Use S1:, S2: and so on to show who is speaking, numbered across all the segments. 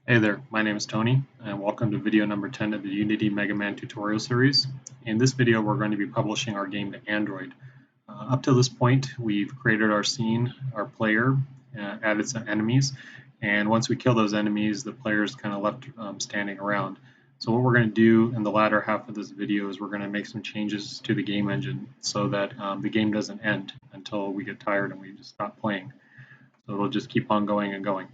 S1: Hey there, my name is Tony, and welcome to video number 10 of the Unity Mega Man tutorial series. In this video, we're going to be publishing our game to Android. Up to this point, we've created our scene, our player, added some enemies, and once we kill those enemies, the player is kind of left standing around. So what we're going to do in the latter half of this video is we're going to make some changes to the game engine so that the game doesn't end until we get tired and we just stop playing. So it'll just keep on going and going.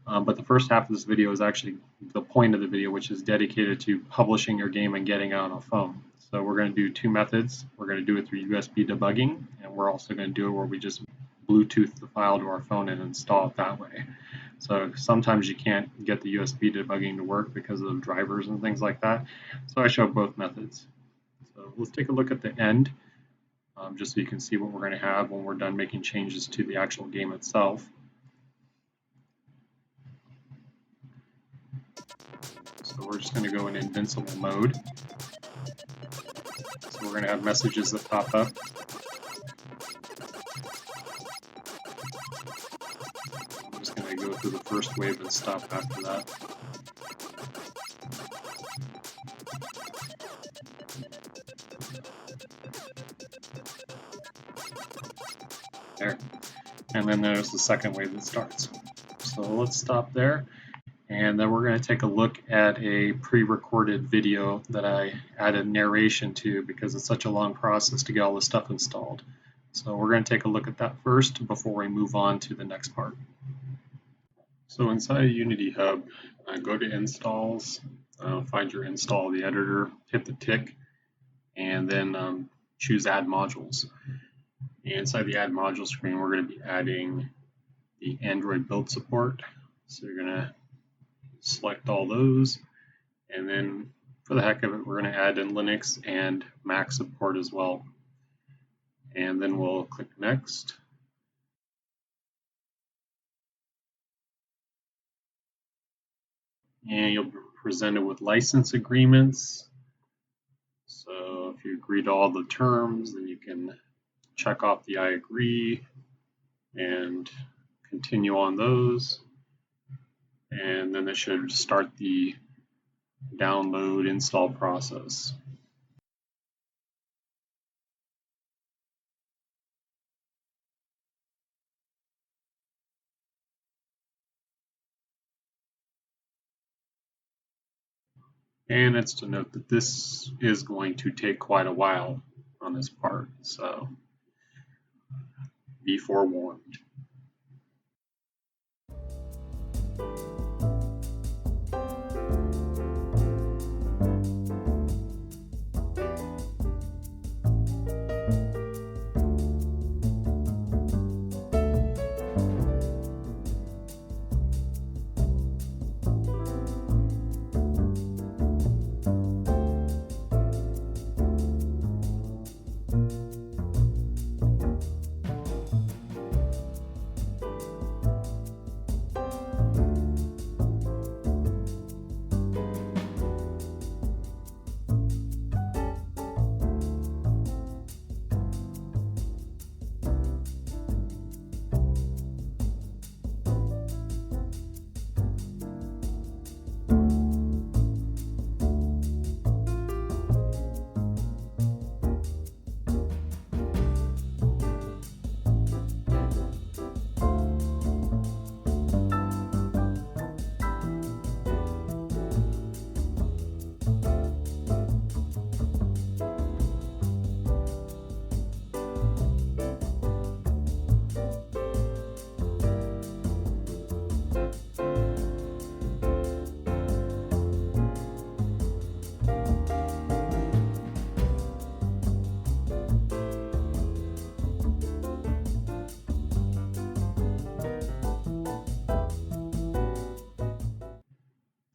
S1: But the first half of this video is actually the point of the video, which is dedicated to publishing your game and getting it on a phone. So we're going to do two methods. We're going to do it through USB debugging, and we're also going to do it where we just Bluetooth the file to our phone and install it that way. So sometimes you can't get the USB debugging to work because of drivers and things like that. So I show both methods. So let's take a look at the end, just so you can see what we're going to have when we're done making changes to the actual game itself. So we're just going to go in invincible mode. So we're going to have messages that pop up. I'm just going to go through the first wave and stop after that. There. And then there's the second wave that starts. So let's stop there. And then we're going to take a look at a pre-recorded video that I added narration to because it's such a long process to get all this stuff installed. So we're going to take a look at that first before we move on to the next part. So inside Unity Hub, go to Installs, find your install the editor, hit the tick, and then choose Add Modules. And inside the Add Module screen, we're going to be adding the Android build support. So you're going to select all those, and then for the heck of it, we're going to add in Linux and Mac support as well. And then we'll click Next. And you'll be presented with license agreements. So if you agree to all the terms, then you can check off the I agree and continue on those. And then it should start the download install process. And it's to note that this is going to take quite a while on this part, so be forewarned.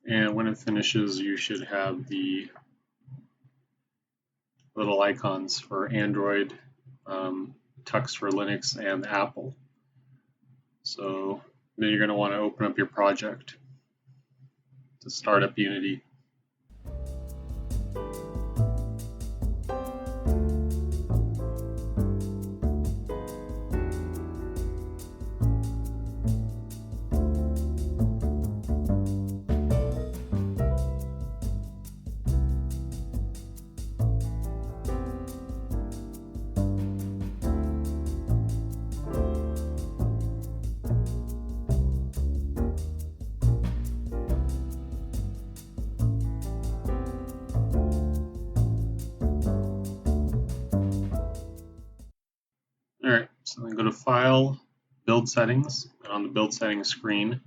S1: And when it finishes, you should have the little icons for Android, Tux for Linux, and Apple. So then you're going to want to open up your project to start up Unity. So then go to File, Build Settings, and on the Build Settings screen,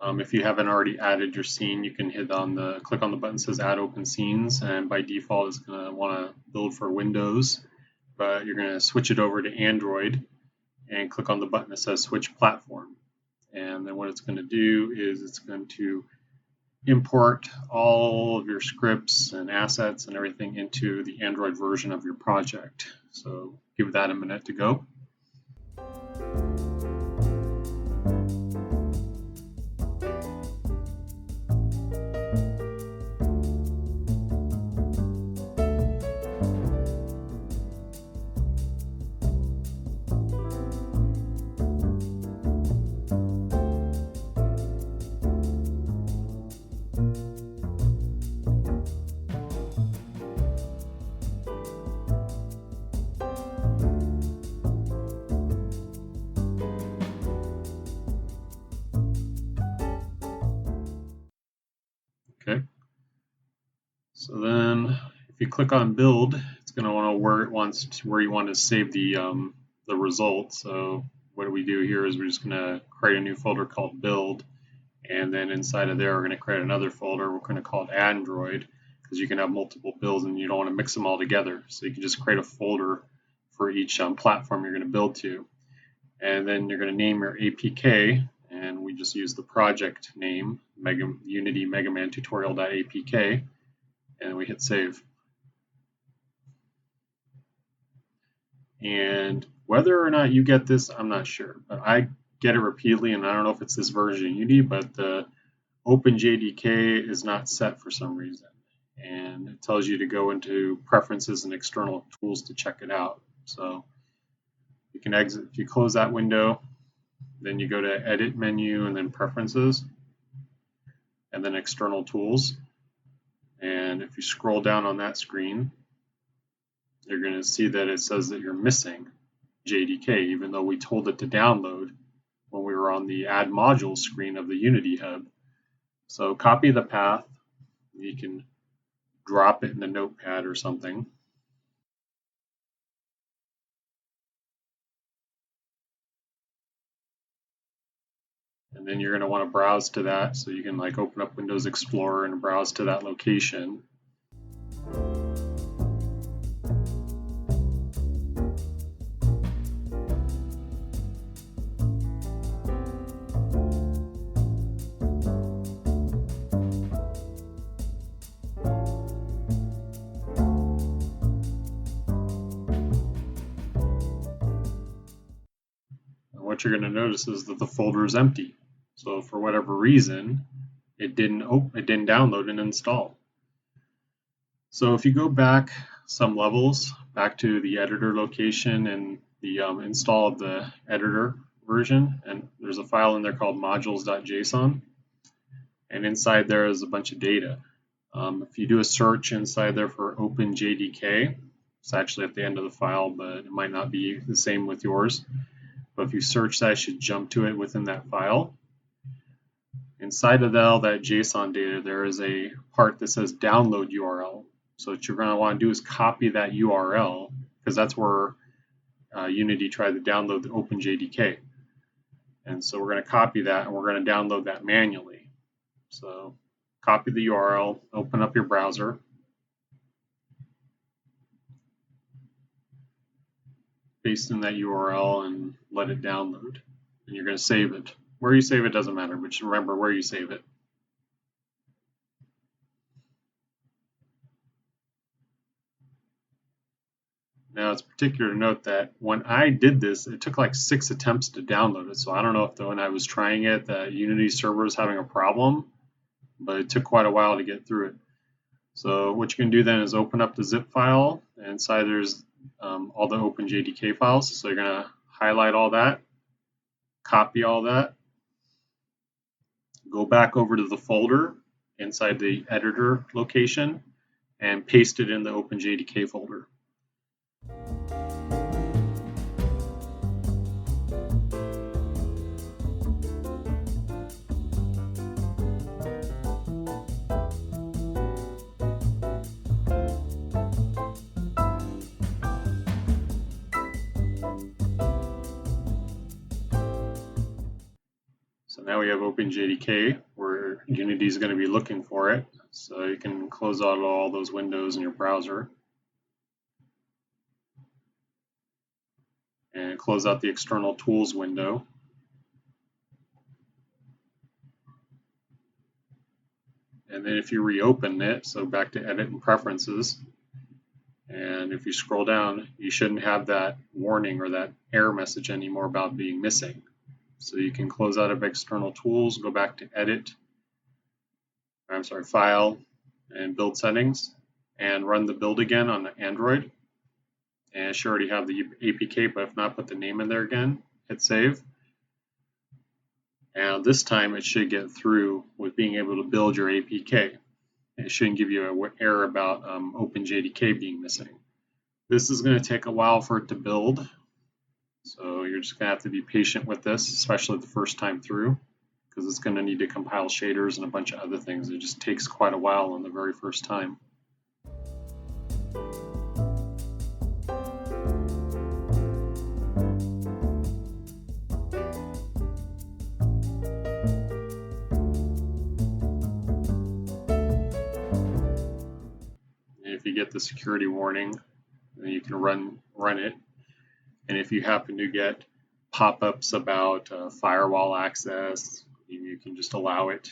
S1: if you haven't already added your scene, you can click on the button that says Add Open Scenes, and by default it's going to want to build for Windows, but you're going to switch it over to Android and click on the button that says Switch Platform. And then what it's going to do is it's going to import all of your scripts and assets and everything into the Android version of your project. So give that a minute to go. Okay. So then, if you click on Build, it's going to want to where you want to save the result. So what we do here is we're just going to create a new folder called Build, and then inside of there we're going to create another folder. We're going to call it Android, because you can have multiple builds and you don't want to mix them all together. So you can just create a folder for each platform you're going to build to, and then you're going to name your APK. And we just use the project name, Unity Mega Man Tutorial.apk, and we hit save. And whether or not you get this, I'm not sure, but I get it repeatedly, and I don't know if it's this version of Unity, but the OpenJDK is not set for some reason. And it tells you to go into Preferences and External Tools to check it out. So you can exit. If you close that window, then you go to Edit menu and then Preferences and then External Tools. And if you scroll down on that screen, you're going to see that it says that you're missing JDK, even though we told it to download when we were on the Add Modules screen of the Unity Hub. So copy the path. You can drop it in the notepad or something. And then you're going to want to browse to that, so you can open up Windows Explorer and browse to that location. And what you're going to notice is that the folder is empty. So for whatever reason, it didn't download and install. So if you go back some levels, back to the editor location and the install of the editor version, and there's a file in there called modules.json, and inside there is a bunch of data. If you do a search inside there for OpenJDK, it's actually at the end of the file, but it might not be the same with yours. But if you search that, it should jump to it within that file. Inside of all that JSON data, there is a part that says download URL. So what you're going to want to do is copy that URL, because that's where Unity tried to download the OpenJDK. And so we're going to copy that, and we're going to download that manually. So copy the URL, open up your browser. Paste in that URL and let it download. And you're going to save it. Where you save it doesn't matter, but just remember where you save it. Now it's particular to note that when I did this, it took like 6 attempts to download it. So I don't know if when I was trying it, the Unity server was having a problem, but it took quite a while to get through it. So what you can do then is open up the zip file, and inside there's all the OpenJDK files. So you're going to highlight all that, copy all that, go back over to the folder inside the editor location, and paste it in the OpenJDK folder. So now we have OpenJDK where Unity is going to be looking for it. So you can close out all those windows in your browser and close out the external tools window. And then if you reopen it, so back to edit and preferences, and if you scroll down, you shouldn't have that warning or that error message anymore about being missing. So you can close out of external tools, go back to file, and build settings, and run the build again on Android. And it should already have the APK, but if not, put the name in there again, hit save. And this time it should get through with being able to build your APK. It shouldn't give you an error about OpenJDK being missing. This is going to take a while for it to build, so you're just going to have to be patient with this, especially the first time through, because it's going to need to compile shaders and a bunch of other things. It just takes quite a while on the very first time. And if you get the security warning, then you can run it. And if you happen to get pop-ups about firewall access, you can just allow it.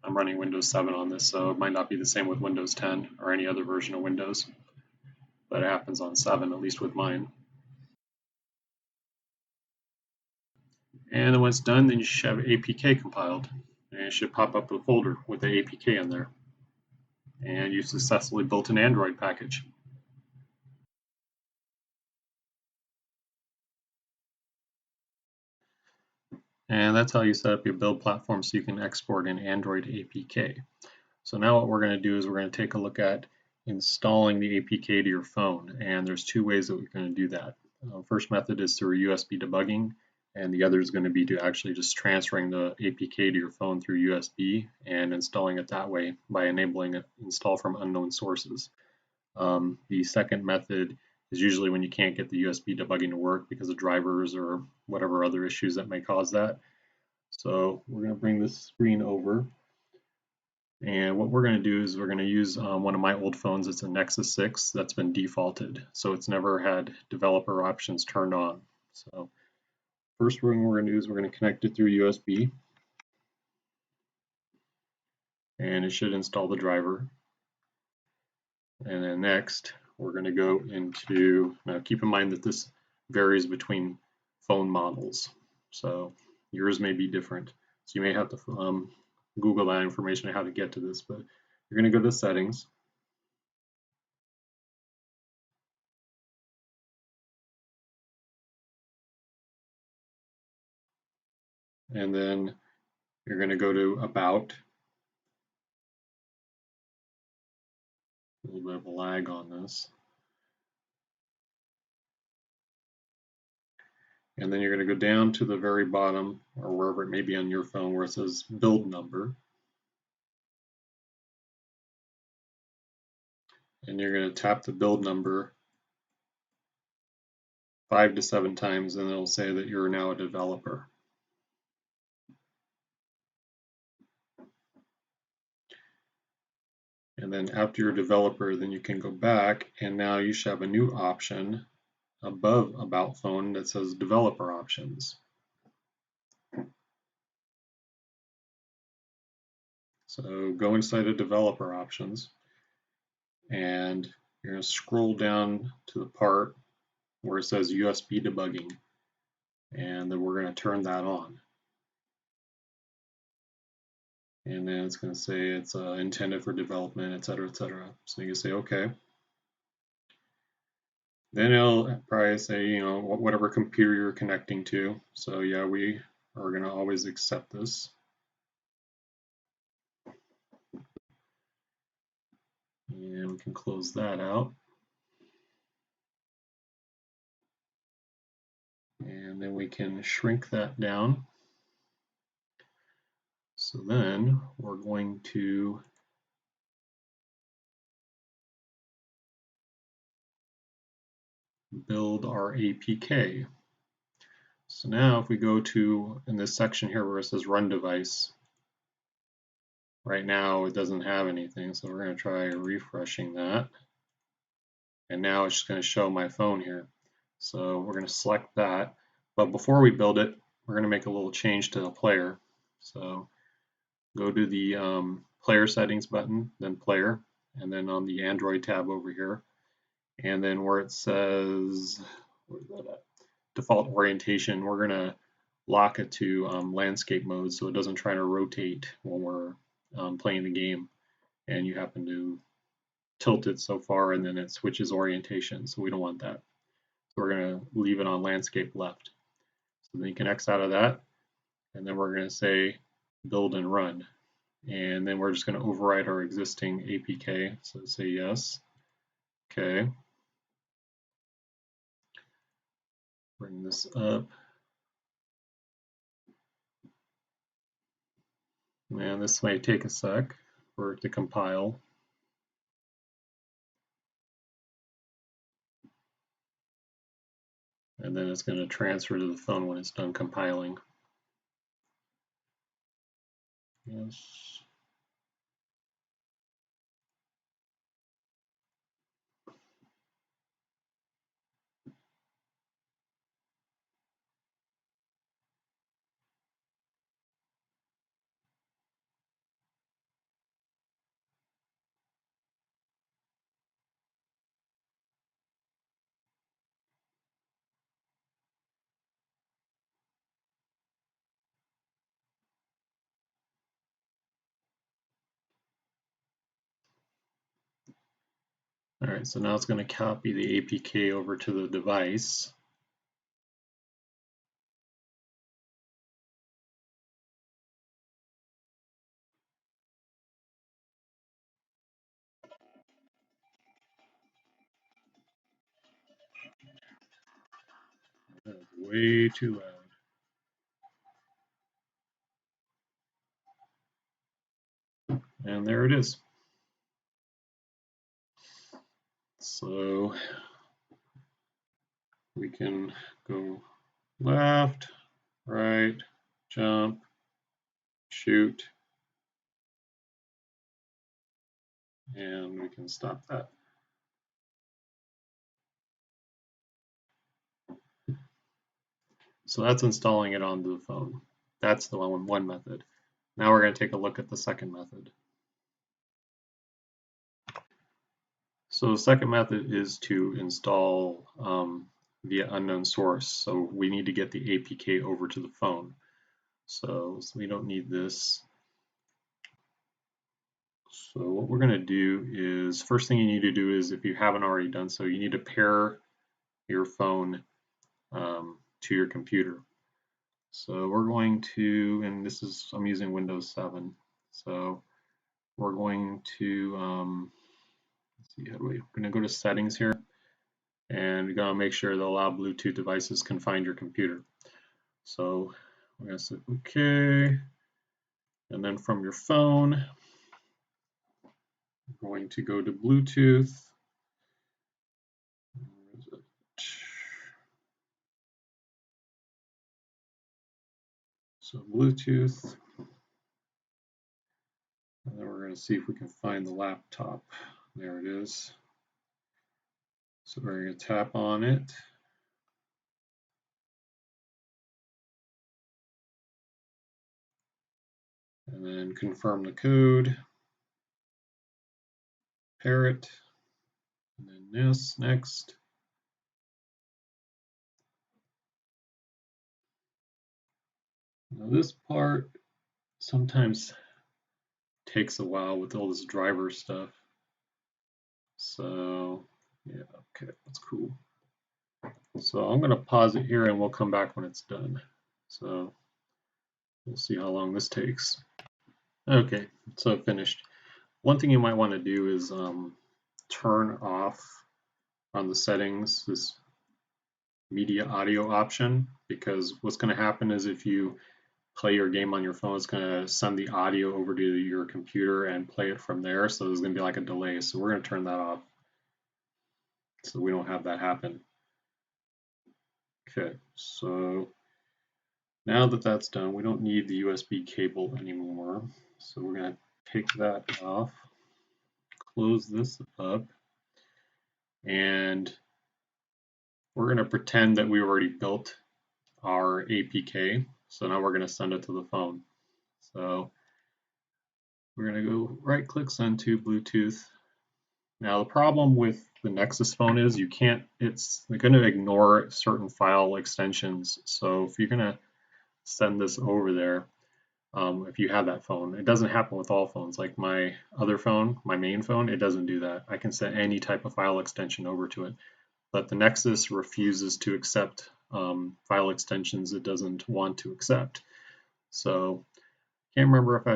S1: I'm running Windows 7 on this, so it might not be the same with Windows 10 or any other version of Windows, but it happens on 7, at least with mine. And then when it's done, then you should have APK compiled, and it should pop up a folder with the APK in there. And you successfully built an Android package. And that's how you set up your build platform so you can export an Android APK. So now what we're going to do is we're going to take a look at installing the APK to your phone. And there's two ways that we're going to do that. First method is through USB debugging, and the other is going to be to actually just transferring the APK to your phone through USB and installing it that way by enabling it install from unknown sources. The second method is usually when you can't get the USB debugging to work because of drivers or whatever other issues that may cause that. So we're going to bring this screen over, and what we're going to do is we're going to use one of my old phones. It's a Nexus 6 that's been defaulted, so it's never had developer options turned on. So first thing we're going to do is we're going to connect it through USB, and it should install the driver. And then next, we're going to go into, now keep in mind that this varies between phone models. So yours may be different. So you may have to Google that information on how to get to this, but you're going to go to settings. And then you're going to go to about. A little bit of a lag on this. And then you're going to go down to the very bottom, or wherever it may be on your phone, where it says build number. And you're going to tap the build number 5 to 7 times, and it'll say that you're now a developer. And then after you're a developer, then you can go back, and now you should have a new option above About Phone that says Developer Options. So go inside of Developer Options, and you're going to scroll down to the part where it says USB debugging, and then we're going to turn that on. And then it's going to say it's intended for development, etc., etc. So you can say OK. Then it'll probably say, you know, whatever computer you're connecting to. So yeah, we are going to always accept this. And we can close that out. And then we can shrink that down. So then we're going to build our APK. So now if we go to, in this section here where it says run device, right now it doesn't have anything, so we're going to try refreshing that. And now it's just going to show my phone here. So we're going to select that. But before we build it, we're going to make a little change to the player. So go to the player settings button, then player, and then on the Android tab over here. And then where it says, where's that at? Default orientation, we're going to lock it to landscape mode so it doesn't try to rotate when we're playing the game and you happen to tilt it so far and then it switches orientation, so we don't want that. So we're going to leave it on landscape left. So then you can X out of that, and then we're going to say build and run. And then we're just going to override our existing APK, so say yes. Okay. Bring this up. And this might take a sec for it to compile. And then it's going to transfer to the phone when it's done compiling. Yes. All right, so now it's going to copy the APK over to the device. That's way too loud. And there it is. So we can go left, right, jump, shoot, and we can stop that. So that's installing it onto the phone. That's the one method. Now we're going to take a look at the second method. So the second method is to install via unknown source. So we need to get the APK over to the phone. So we don't need this. So what we're going to do is, first thing you need to do is, if you haven't already done so, you need to pair your phone to your computer. So we're going to, and this is, I'm using Windows 7. So we're going to, let's see, we're going to go to settings here, and we're going to make sure that allow Bluetooth devices can find your computer. So we're going to say OK, and then from your phone, we're going to go to Bluetooth. So Bluetooth, and then we're going to see if we can find the laptop. There it is. So we're going to tap on it. And then confirm the code. Pair it. And then this, next. Now this part sometimes takes a while with all this driver stuff. So yeah, okay, that's cool. So I'm going to pause it here and we'll come back when it's done. So we'll see how long this takes. Okay, so finished. One thing you might want to do is turn off on the settings this media audio option, because what's going to happen is if you play your game on your phone, it's going to send the audio over to your computer and play it from there. So there's going to be like a delay. So we're going to turn that off so we don't have that happen. Okay, so Now that that's done, we don't need the USB cable anymore. So we're going to take that off, close this up, and we're going to pretend that we already built our APK. So now we're going to send it to the phone. So we're going to go right click send to Bluetooth. Now the problem with the Nexus phone is you can't, it's going to ignore certain file extensions. So if you're going to send this over there, if you have that phone, it doesn't happen with all phones. Like my other phone, my main phone, it doesn't do that. I can send any type of file extension over to it. But the Nexus refuses to accept file extensions it doesn't want to accept. So can't remember if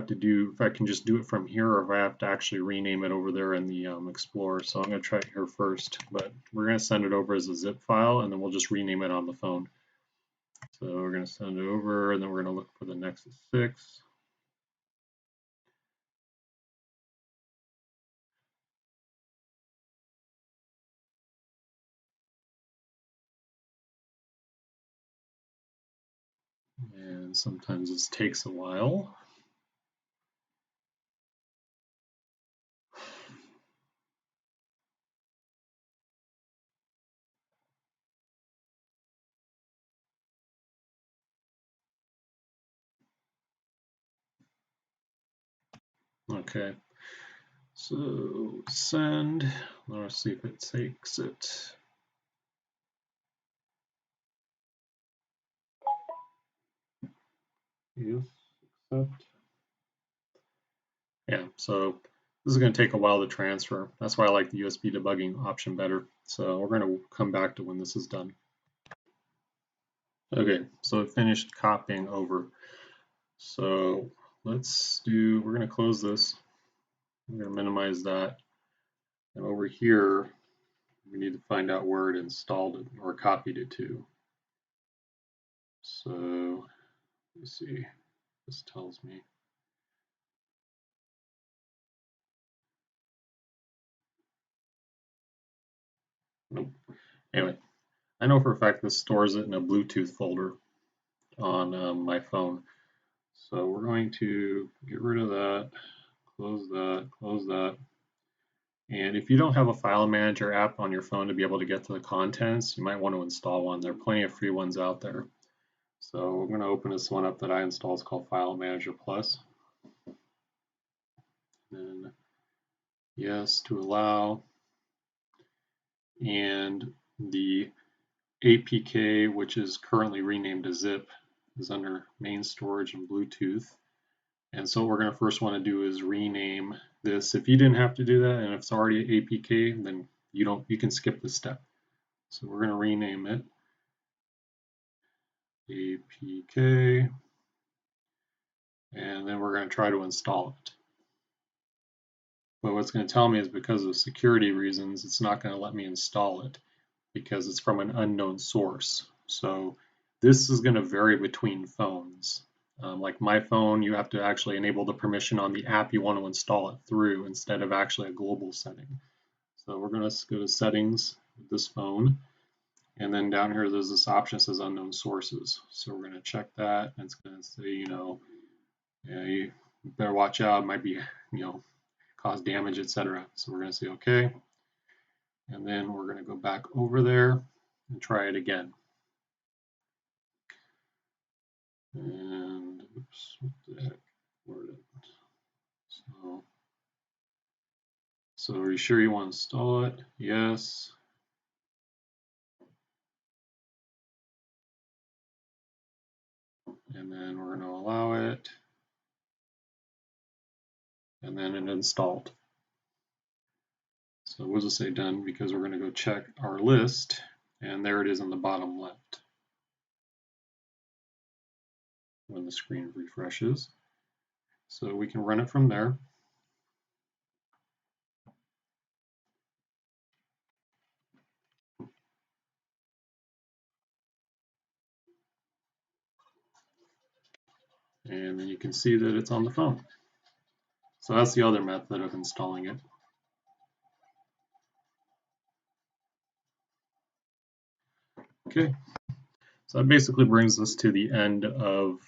S1: I can just do it from here or if I have to actually rename it over there in the Explorer. So I'm going to try it here first, but we're going to send it over as a zip file and then we'll just rename it on the phone. So we're going to send it over and then we're going to look for the Nexus 6. And sometimes this takes a while. Okay, so send. Let's see if it takes it. Yes, accept. Yeah, so this is going to take a while to transfer. That's why I like the USB debugging option better. So we're going to come back to when this is done. Okay, so it finished copying over. So we're going to close this. We're going to minimize that. And over here, we need to find out where it installed it or copied it to. So let's see, this tells me. Nope. Anyway, I know for a fact this stores it in a Bluetooth folder on my phone. So we're going to get rid of that, close that, close that. And if you don't have a file manager app on your phone to be able to get to the contents, you might want to install one. There are plenty of free ones out there. So I'm going to open this one up that I installed. It's called File Manager Plus. Then yes to allow. And the APK, which is currently renamed to zip, is under main storage and Bluetooth. And so what we're going to first want to do is rename this. If you didn't have to do that, and if it's already APK, then you can skip this step. So we're going to rename it APK, and then we're going to try to install it. But what's going to tell me is because of security reasons, it's not going to let me install it because it's from an unknown source. So this is going to vary between phones. Like my phone, you have to actually enable the permission on the app you want to install it through instead of actually a global setting. So we're going to go to settings with this phone. And then down here, there's this option that says unknown sources. So we're going to check that. And it's going to say, you better watch out. It might be, cause damage, etc. So we're going to say OK. And then we're going to go back over there and try it again. And oops, what the heck? Where did it? So are you sure you want to install it? Yes. And then we're going to allow it. And then it installed. So we'll just say done because we're going to go check our list. And there it is on the bottom left when the screen refreshes. So we can run it from there. And then you can see that it's on the phone. So that's the other method of installing it. Okay, So that basically brings us to the end of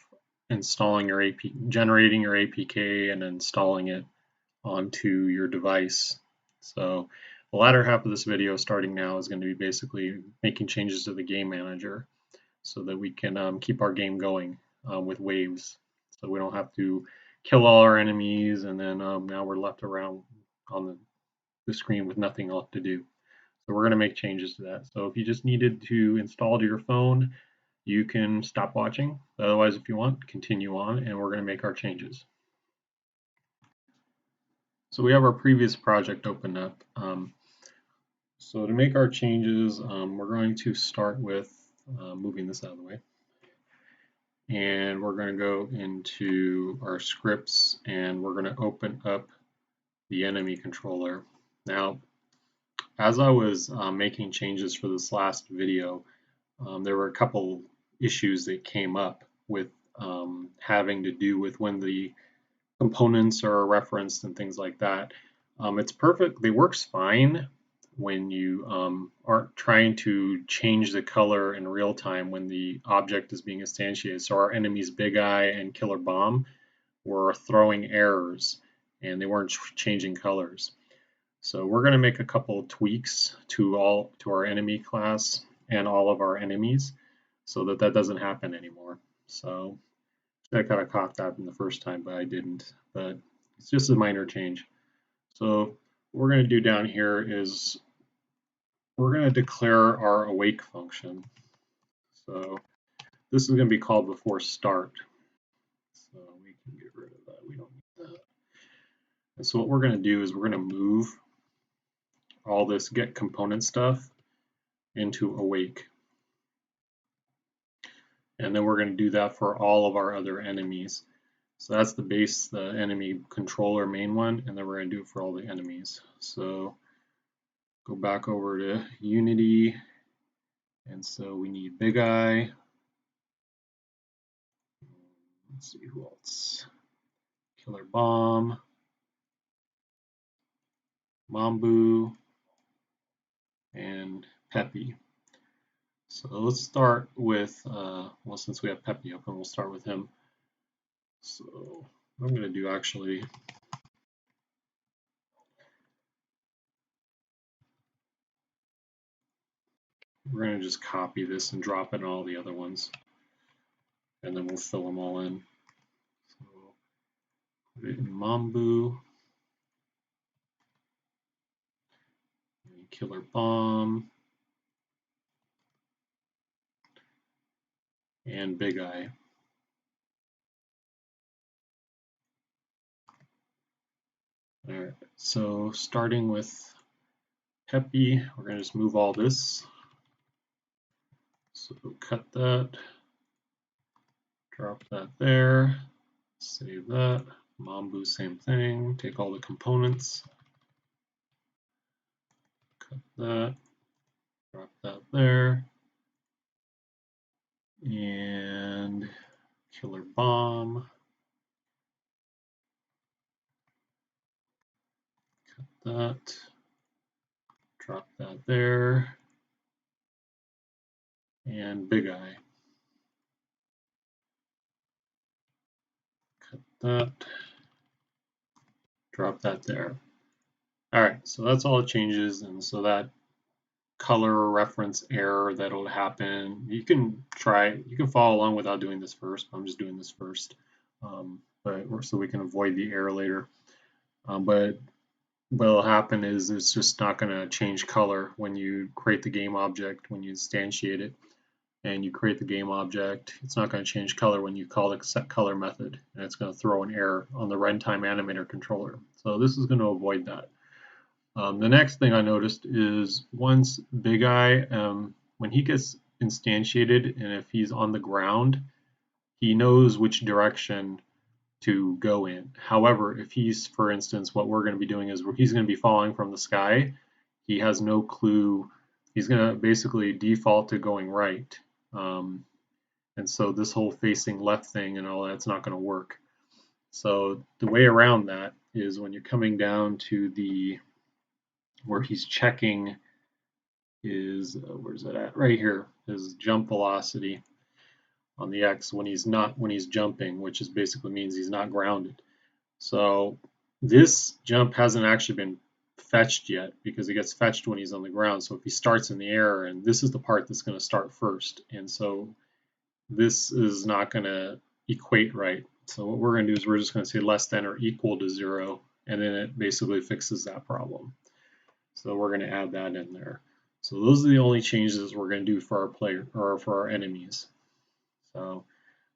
S1: installing your generating your APK and installing it onto your device. So the latter half of this video, starting now, is going to be basically making changes to the game manager so that we can keep our game going with waves. So we don't have to kill all our enemies and then now we're left around on the screen with nothing left to do. So we're going to make changes to that. So if you just needed to install to your phone, you can stop watching. Otherwise, if you want, continue on, and we're going to make our changes. So we have our previous project opened up. So to make our changes, we're going to start with moving this out of the way. And we're going to go into our scripts and we're going to open up the enemy controller. Now, as I was making changes for this last video, there were a couple issues that came up with having to do with when the components are referenced and things like that. It's perfect. It works fine when you aren't trying to change the color in real time when the object is being instantiated. So our enemies Big Eye and Killer Bomb were throwing errors and they weren't changing colors. So we're going to make a couple of tweaks to our enemy class and all of our enemies so that that doesn't happen anymore. So I kind of caught that in the first time, but I didn't. But it's just a minor change. So what we're going to do down here is we're going to declare our awake function. So this is going to be called before start. So we can get rid of that. We don't need that. And so what we're going to do is we're going to move all this get component stuff into awake. And then we're going to do that for all of our other enemies. So that's the base, the enemy controller main one, and then we're going to do it for all the enemies. So go back over to Unity, and so we need Big Eye. Let's see who else. Killer Bomb, Mambu, and Peppy. So let's start with, well, since we have Peppy open, we'll start with him. So what I'm going to do actually, we're going to just copy this and drop it in all the other ones. And then we'll fill them all in. So put it in Mambu, Killer Bomb, and Big Eye. Alright, so starting with Peppy, we're going to just move all this. So cut that, drop that there, save that. Mambu, same thing, take all the components, cut that, drop that there, and Killer Bomb, cut that, drop that there, and Big Eye. Cut that, drop that there. Alright, so that's all the changes, and so that color reference error that'll happen, you can follow along without doing this first, but I'm just doing this first, so we can avoid the error later. But what'll happen is it's just not going to change color when you create the game object, when you instantiate it and you create the game object. It's not going to change color when you call the set color method, and it's going to throw an error on the runtime animator controller. So this is going to avoid that. The next thing I noticed is once Big Eye, when he gets instantiated and if he's on the ground, he knows which direction to go in. However, if he's, for instance, what we're going to be doing is he's going to be falling from the sky, he has no clue. He's going to basically default to going right. And so this whole facing left thing and all that's not going to work. So the way around that is when you're coming down to the where he's checking is, where's it at? Right here, his jump velocity on the X when he's jumping, which is basically means he's not grounded. So this jump hasn't actually been fetched yet because it gets fetched when he's on the ground. So if he starts in the air, and this is the part that's going to start first, and so this is not going to equate right. So what we're going to do is we're just going to say less than or equal to 0, and then it basically fixes that problem. So we're going to add that in there. So those are the only changes we're going to do for our player or for our enemies. So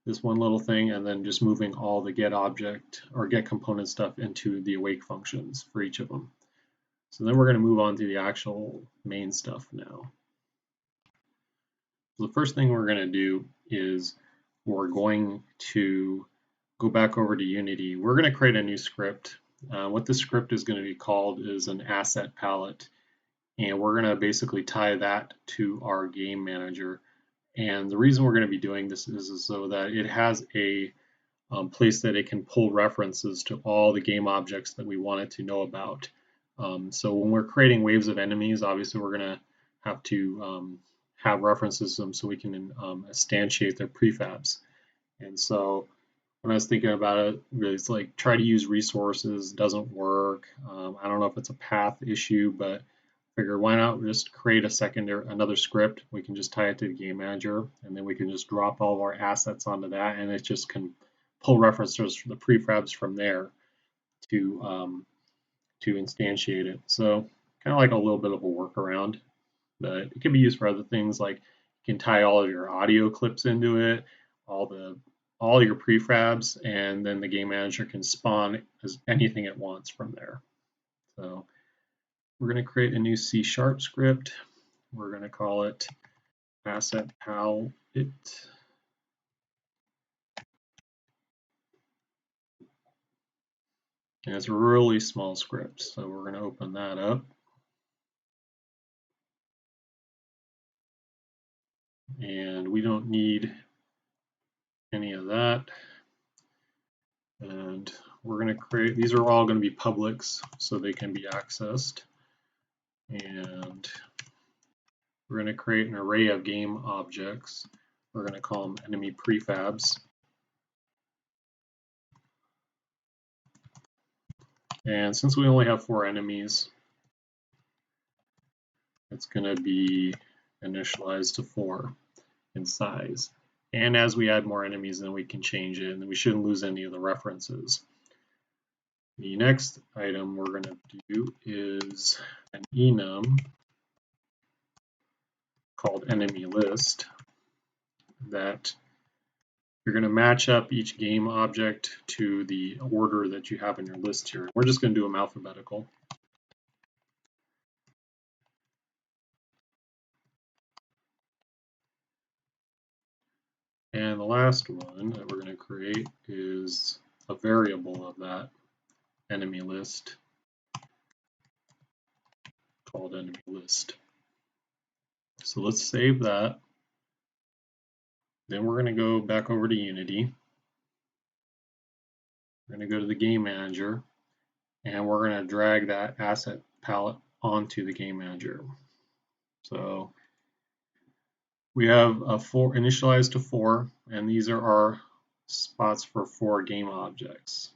S1: this one little thing, and then just moving all the get object or get component stuff into the awake functions for each of them. So then we're going to move on to the actual main stuff now. So the first thing we're going to do is we're going to go back over to Unity. We're going to create a new script. What this script is going to be called is an asset palette, and we're going to basically tie that to our game manager. And the reason we're going to be doing this is so that it has a place that it can pull references to all the game objects that we want it to know about. So when we're creating waves of enemies, obviously we're going to have to have references to them so we can instantiate their prefabs. And so when I was thinking about it, it's like try to use resources doesn't work. I don't know if it's a path issue, but figure why not just create another script. We can just tie it to the game manager, and then we can just drop all of our assets onto that, and it just can pull references for the prefabs from there to instantiate it. So kind of like a little bit of a workaround, but it can be used for other things, like you can tie all of your audio clips into it, all your prefabs, and then the game manager can spawn anything it wants from there. So we're going to create a new C# script. We're going to call it asset palette. And it's a really small script, so we're going to open that up. And we don't need any of that. And we're going to create, these are all going to be publics so they can be accessed. And we're going to create an array of game objects. We're going to call them enemy prefabs. And since we only have 4 enemies, it's going to be initialized to 4 in size. And as we add more enemies, then we can change it, and we shouldn't lose any of the references. The next item we're going to do is an enum called enemy list that you're going to match up each game object to the order that you have in your list here. We're just going to do them alphabetical. And the last one that we're going to create is a variable of that enemy list called enemy list. So let's save that. Then we're going to go back over to Unity. We're going to go to the game manager, and we're going to drag that asset palette onto the game manager. So we have a 4 initialized to 4, and these are our spots for 4 game objects.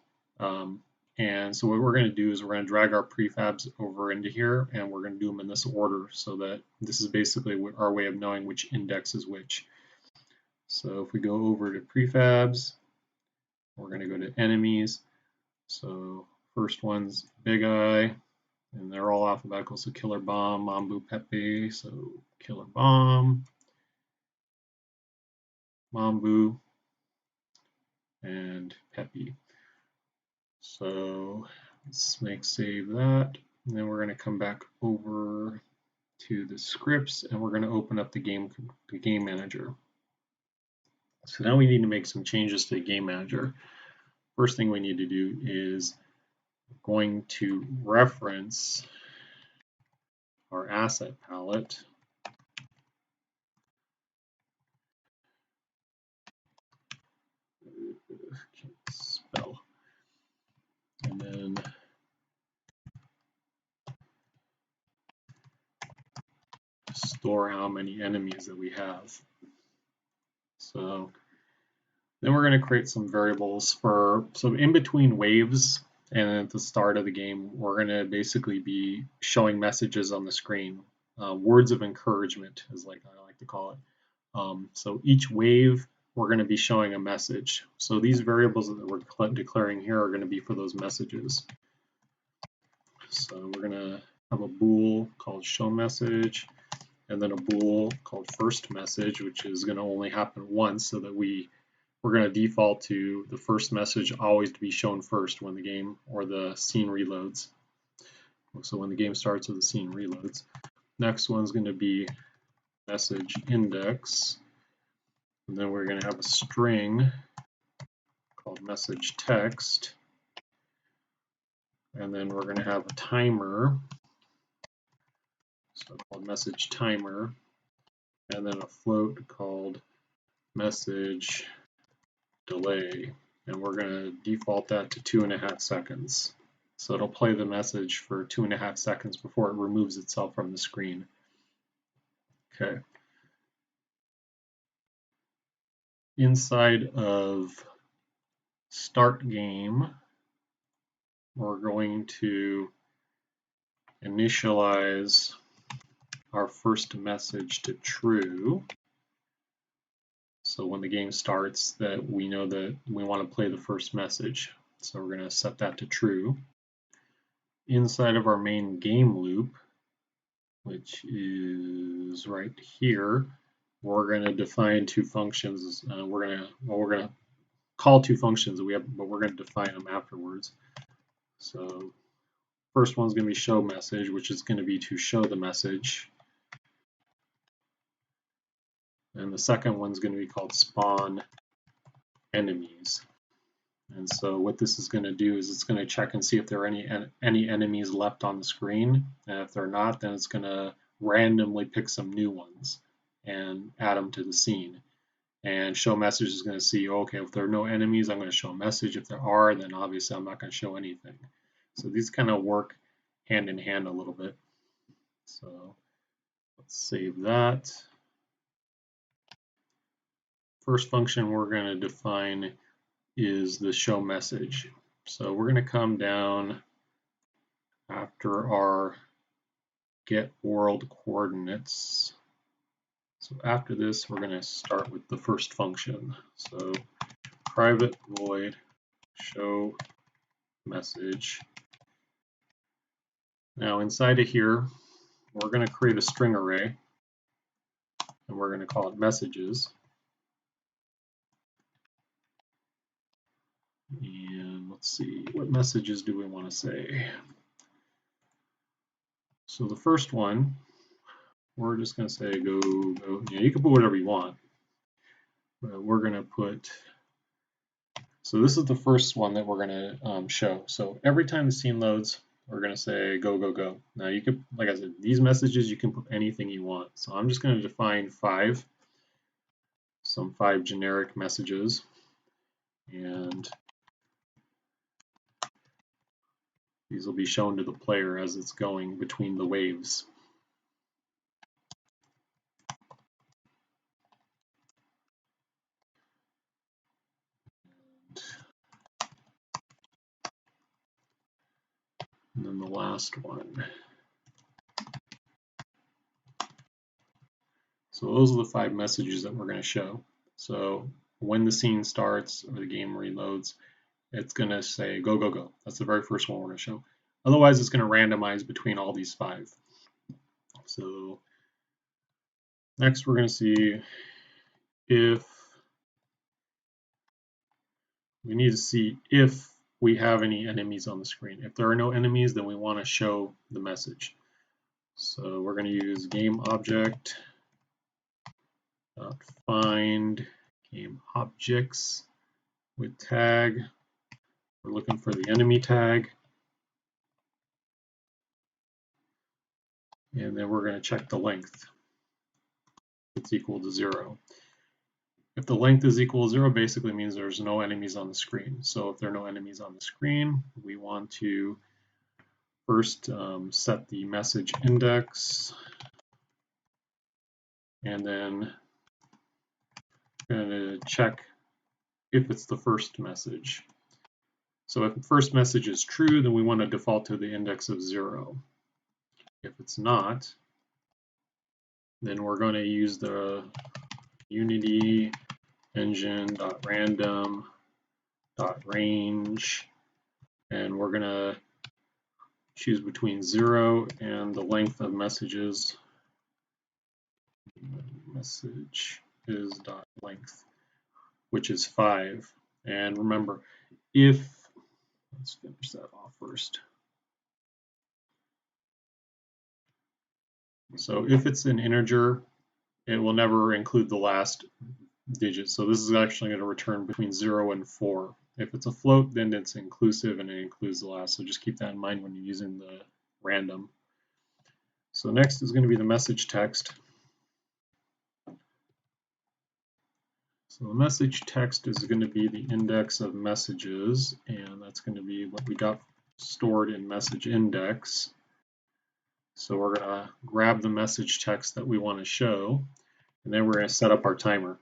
S1: And so what we're going to do is we're going to drag our prefabs over into here, and we're going to do them in this order so that this is basically our way of knowing which index is which. So if we go over to prefabs, we're going to go to enemies. So first one's Big Eye, and they're all alphabetical. So Killer Bomb, Mambu, Pepe. So Killer Bomb, Mambu, and Pepe. So let's save that, and then we're going to come back over to the scripts, and we're going to open up the game manager. So now we need to make some changes to the game manager. First thing we need to do is going to reference our asset palette. Can't spell. And then store how many enemies that we have. So then we're going to create some variables for, so in between waves and at the start of the game, we're going to basically be showing messages on the screen. Words of encouragement is like I like to call it. So each wave, we're going to be showing a message. So these variables that we're declaring here are going to be for those messages. So we're going to have a bool called show message, and then a bool called first message, which is going to only happen once, so that we're going to default to the first message always to be shown first when the game or the scene reloads. So when the game starts or the scene reloads. Next one's going to be message index, and then we're going to have a string called message text, and then we're going to have a timer, so called message timer, and then a float called message delay, and we're going to default that to 2.5 seconds. So it'll play the message for 2.5 seconds before it removes itself from the screen. Okay. Inside of start game, we're going to initialize our first message to true. So when the game starts, that we know that we want to play the first message. So we're going to set that to true. Inside of our main game loop, which is right here, we're going to define two functions. We're going to call two functions that we have, but we're going to define them afterwards. So first one's going to be show message, which is going to be to show the message. And the second one's going to be called spawn enemies. And so what this is going to do is it's going to check and see if there are any enemies left on the screen. And if they're not, then it's going to randomly pick some new ones and add them to the scene. And show message is going to see, okay, if there are no enemies, I'm going to show a message. If there are, then obviously I'm not going to show anything. So these kind of work hand in hand a little bit. So let's save that. First function we're going to define is the show message. So we're going to come down after our get world coordinates. So after this, we're going to start with the first function. So private void show message. Now inside of here, we're going to create a string array, and we're going to call it messages. And let's see, what messages do we want to say? So the first one, we're just going to say go, go. You can put whatever you want. But we're going to put, so this is the first one that we're going to show. So every time the scene loads, we're going to say go, go, go. Now you could, like I said, these messages, you can put anything you want. So I'm just going to define some five generic messages. And these will be shown to the player as it's going between the waves. And then the last one. So those are the five messages that we're going to show. So when the scene starts or the game reloads, it's going to say go, go, go. That's the very first one we're going to show. Otherwise, it's going to randomize between all these five. So next, we're going to see if we need to see if we have any enemies on the screen. If there are no enemies, then we want to show the message. So we're going to use game object find game objects with tag. We're looking for the enemy tag. And then we're going to check the length. It's equal to 0. If the length is equal to 0, basically means there's no enemies on the screen. So if there are no enemies on the screen, we want to first set the message index and then going to check if it's the first message. So if the first message is true, then we want to default to the index of 0. If it's not, then we're going to use the Unity engine.random.range, and we're going to choose between 0 and the length of messages. Message is dot length, which is 5. And remember, let's finish that off first. So if it's an integer, it will never include the last digit. So this is actually going to return between 0 and 4. If it's a float, then it's inclusive and it includes the last. So just keep that in mind when you're using the random. So next is going to be the message text. So the message text is going to be the index of messages, and that's going to be what we got stored in message index. So we're going to grab the message text that we want to show, and then we're going to set up our timer.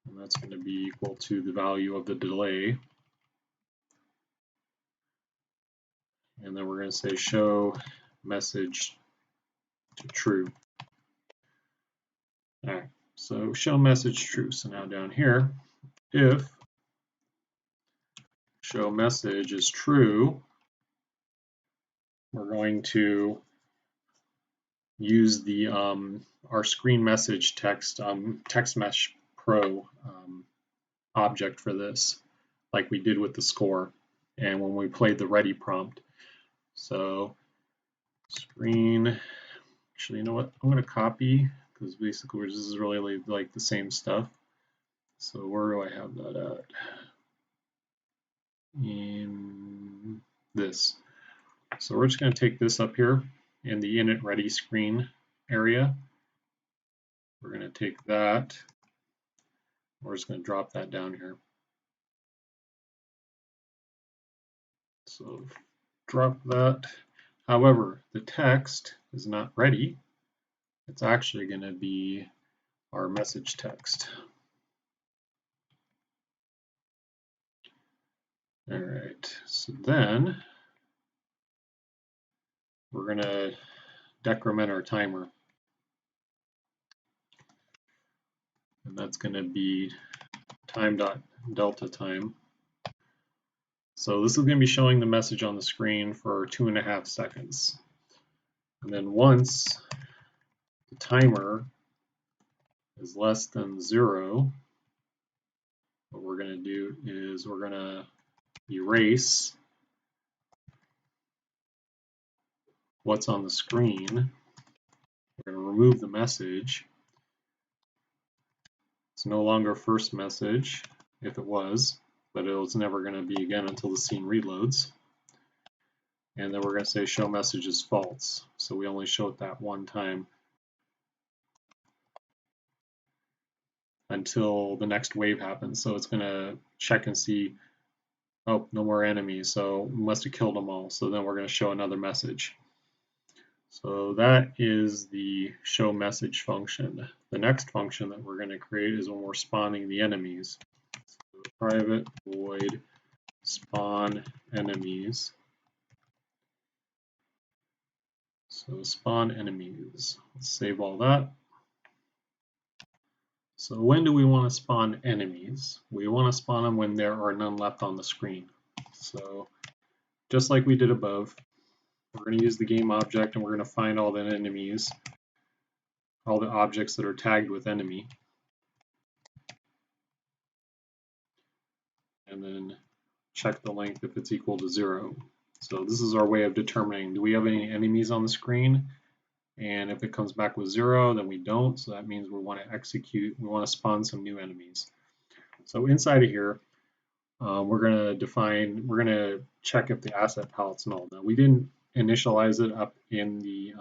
S1: And that's going to be equal to the value of the delay. And then we're going to say show message to true. All right, so show message true. So now down here, if show message is true, we're going to use the our screen message text text mesh pro object for this, like we did with the score and when we played the ready prompt. So screen, actually, you know what? I'm going to copy because basically this is really like the same stuff. So where do I have that at? In this. So we're just going to take this up here in the init ready screen area. We're going to take that. We're just going to drop that down here. So drop that. However, the text is not ready. It's actually going to be our message text. All right, so then we're going to decrement our timer. And that's going to be time.delta time. So this is going to be showing the message on the screen for 2.5 seconds. And then once the timer is less than 0, what we're going to do is we're going to erase what's on the screen. We're going to remove the message. It's no longer first message, if it was, but it's never going to be again until the scene reloads. And then we're going to say show message is false. So we only show it that one time until the next wave happens. So it's going to check and see, oh, no more enemies, so we must have killed them all. So then we're going to show another message. So that is the show message function. The next function that we're going to create is when we're spawning the enemies. So private void spawn enemies. So spawn enemies. Let's save all that. So when do we want to spawn enemies? We want to spawn them when there are none left on the screen. So just like we did above, we're going to use the game object and we're going to find all the enemies, all the objects that are tagged with enemy. And then check the length if it's equal to 0. So this is our way of determining, do we have any enemies on the screen? And if it comes back with 0, then we don't. So that means we want to spawn some new enemies. So inside of here, we're going to check if the asset palette's null. Now we didn't initialize it up in the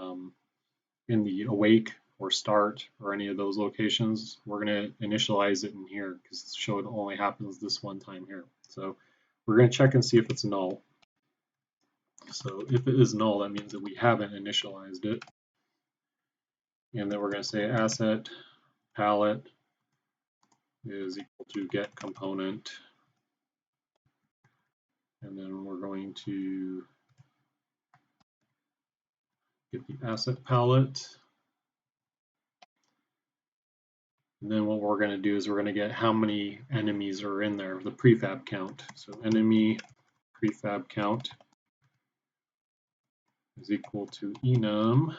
S1: awake or start or any of those locations. We're going to initialize it in here because show it only happens this one time here. So we're going to check and see if it's null. So if it is null, that means that we haven't initialized it. and then we're going to say asset palette is equal to get component, and then we're going to get the asset palette. And then what we're going to do is we're going to get how many enemies are in there, the prefab count. So enemy prefab count is equal to enum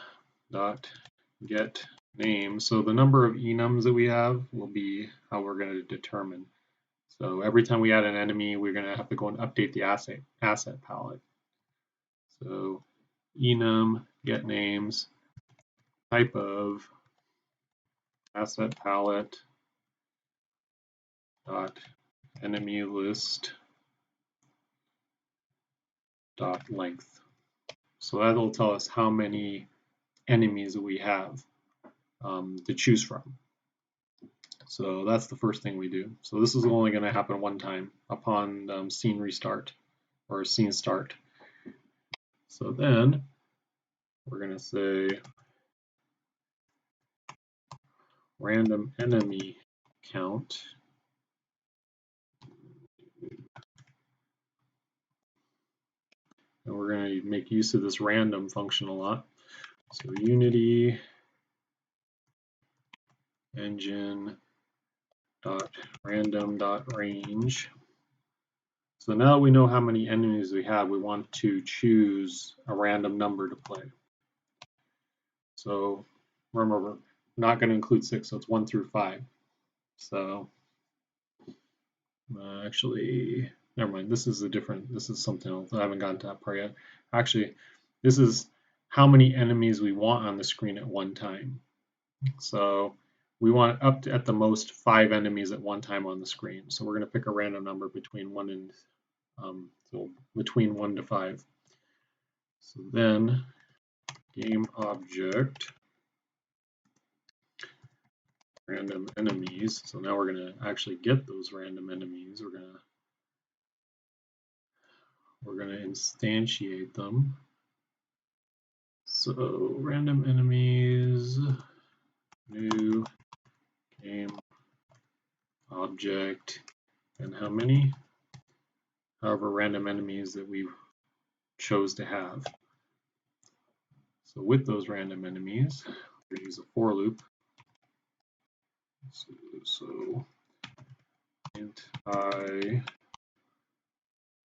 S1: dot get name. So the number of enums that we have will be how we're going to determine. So every time we add an enemy, we're going to have to go and update the asset palette. So enum get names type of asset palette dot enemy list dot length. So that'll tell us how many enemies that we have to choose from. So that's the first thing we do. So this is only going to happen one time upon scene restart or scene start. So then we're going to say random enemy count. And we're going to make use of this random function a lot. So Unity engine dot random dot range. So now that we know how many enemies we have, we want to choose a random number to play. So remember, we're not going to include 6, so it's 1 through 5. So actually, never mind. This is something else. I haven't gotten to that part yet. Actually, this is how many enemies we want on the screen at one time. So we want up to, at the most, 5 enemies at one time on the screen. So we're going to pick a random number between 1 and so between 1 to 5. So then game object random enemies. So now we're going to actually get those random enemies. We're going to instantiate them. So random enemies, new game object, and how many? However random enemies that we chose to have. So with those random enemies, we're going to use a for loop. So int I,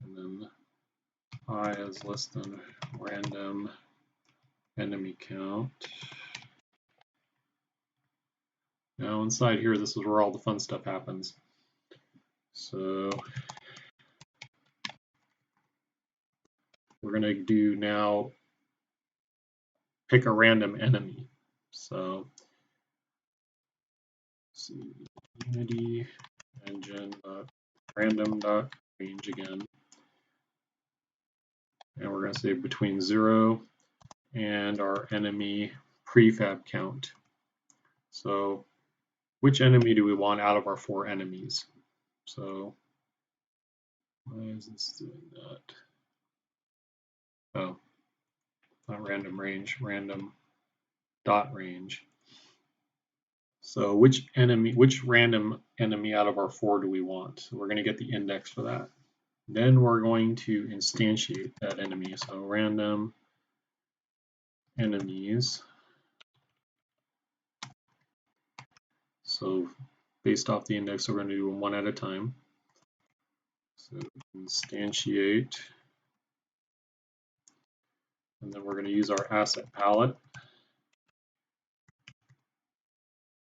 S1: and then I is less than random enemy count. Now inside here, this is where all the fun stuff happens. So we're going to do now pick a random enemy. So let's see, Unity engine random range again, and we're going to say between 0 and our enemy prefab count. So which enemy do we want out of our 4 enemies? So why is this doing that? Oh, not random range, random dot range. So which random enemy out of our 4 do we want? So we're going to get the index for that. Then we're going to instantiate that enemy. So random enemies. So based off the index, we're going to do them one at a time. So instantiate. And then we're going to use our asset palette.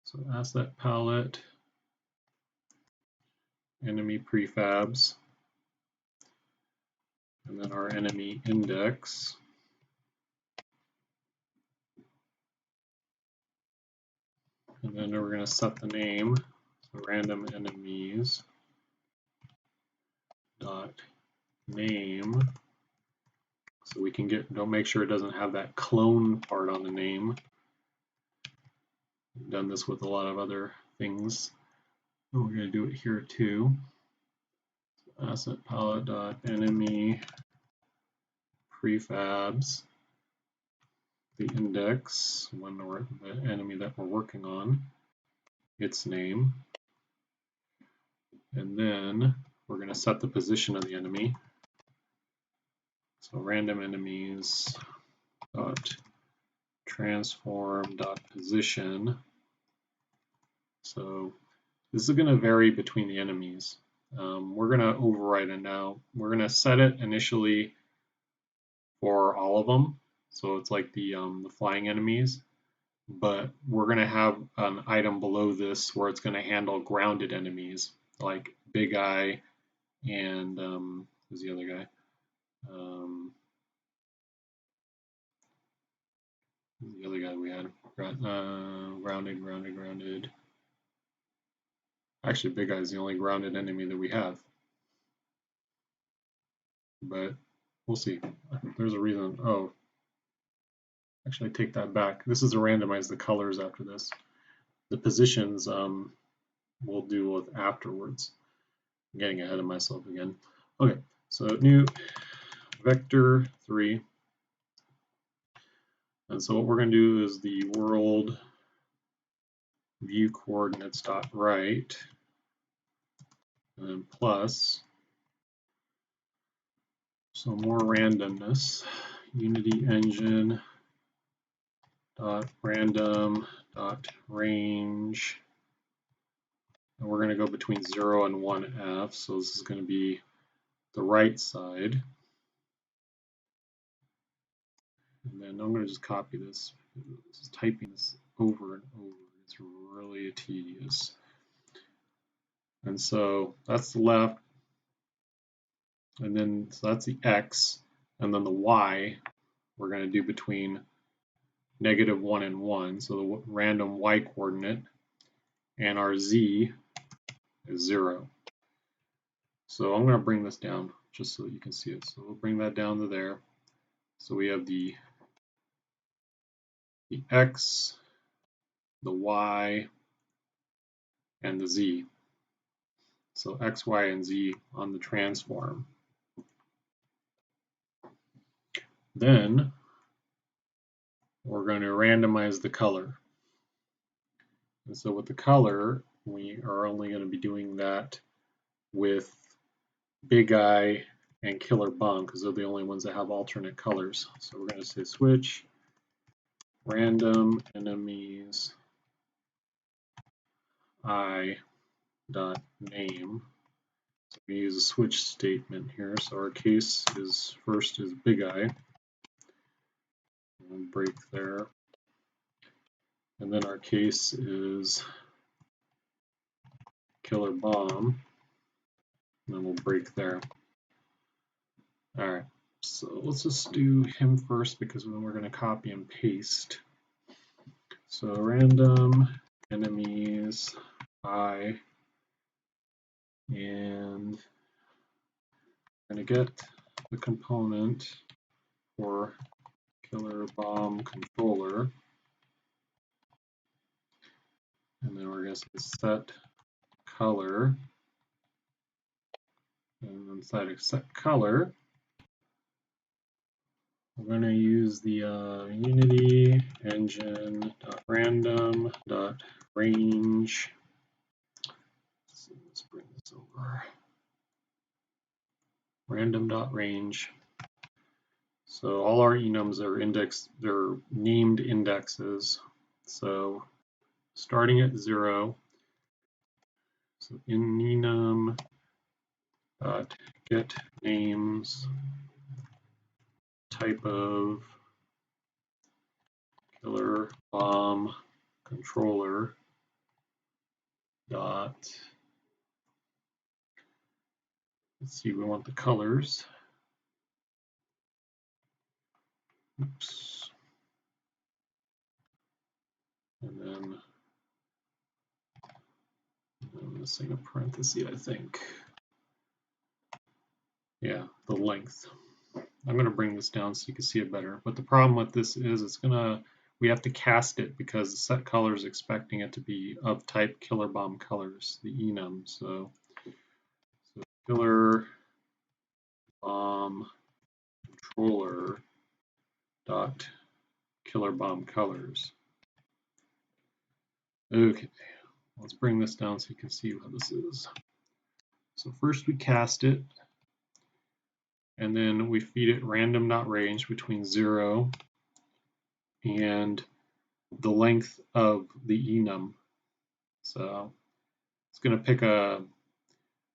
S1: So asset palette, enemy prefabs, and then our enemy index. And then we're going to set the name, so random enemies dot name. So we can don't make sure it doesn't have that clone part on the name. We've done this with a lot of other things. And we're going to do it here too. So asset palette dot enemy prefabs. the index, the enemy that we're working on, its name, and then we're going to set the position of the enemy. So random enemies dot transform dot position. So this is going to vary between the enemies. We're going to override it now. We're going to set it initially for all of them. So it's like the flying enemies, but we're going to have an item below this where it's going to handle grounded enemies like Big Eye and who's the other guy? Who's the other guy we had? Grounded. Actually, Big Eye is the only grounded enemy that we have, but we'll see. There's a reason. Oh, actually, I take that back. This is to randomize the colors after this. The positions we'll deal with afterwards. I'm getting ahead of myself again. Okay, so new vector 3. And so what we're going to do is the world view coordinates dot right and then plus, so more randomness, Unity engine dot random dot range, and we're going to go between 0 and 1f, so this is going to be the right side. And then I'm going to just copy this. Just typing this over and over, it's really tedious. And so that's the left, and then so that's the x, and then the y we're going to do between -1 and 1, so the random y coordinate, and our z is 0. So I'm going to bring this down just so that you can see it. So we'll bring that down to there. So we have the x, the y, and the z. So x, y, and z on the transform. Then we're going to randomize the color. And so with the color, we are only going to be doing that with Big Eye and Killer Bomb because they're the only ones that have alternate colors. So we're going to say switch random enemies I dot name. So we use a switch statement here. So our case is first is Big Eye. We'll break there. And then our case is Killer Bomb. And then we'll break there. All right. So let's just do him first because then we're going to copy and paste. So random enemies I, and I'm going to get the component for Killer Bomb controller, and then we're going to say set color, and inside of set color we're going to use the Unity engine random range. Let's bring this over. Random.range. So all our enums are indexed, they're named indexes. So starting at 0, so enum get names type of Killer Bomb controller dot, let's see, we want the colors. Oops. And then I'm missing a parenthesis, I think. Yeah, the length. I'm going to bring this down so you can see it better. But the problem with this is we have to cast it because the set color is expecting it to be of type Killer Bomb colors, the enum. So Killer Bomb controller dot killer bomb colors. Okay, let's bring this down so you can see what this is. So first we cast it, and then we feed it random.range between 0 and the length of the enum. So it's going to pick a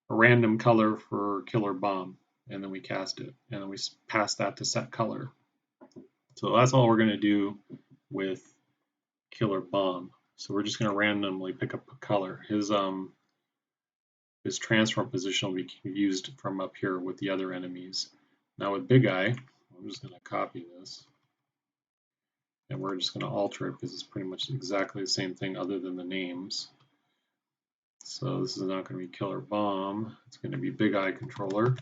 S1: random color for killer bomb, and then we cast it, and then we pass that to set color. So that's all we're going to do with killer bomb. So we're just going to randomly pick up a color. His transform position will be used from up here with the other enemies. Now with Big Eye, I'm just going to copy this, and we're just going to alter it because it's pretty much exactly the same thing other than the names. So this is not going to be killer bomb. It's going to be Big Eye controller.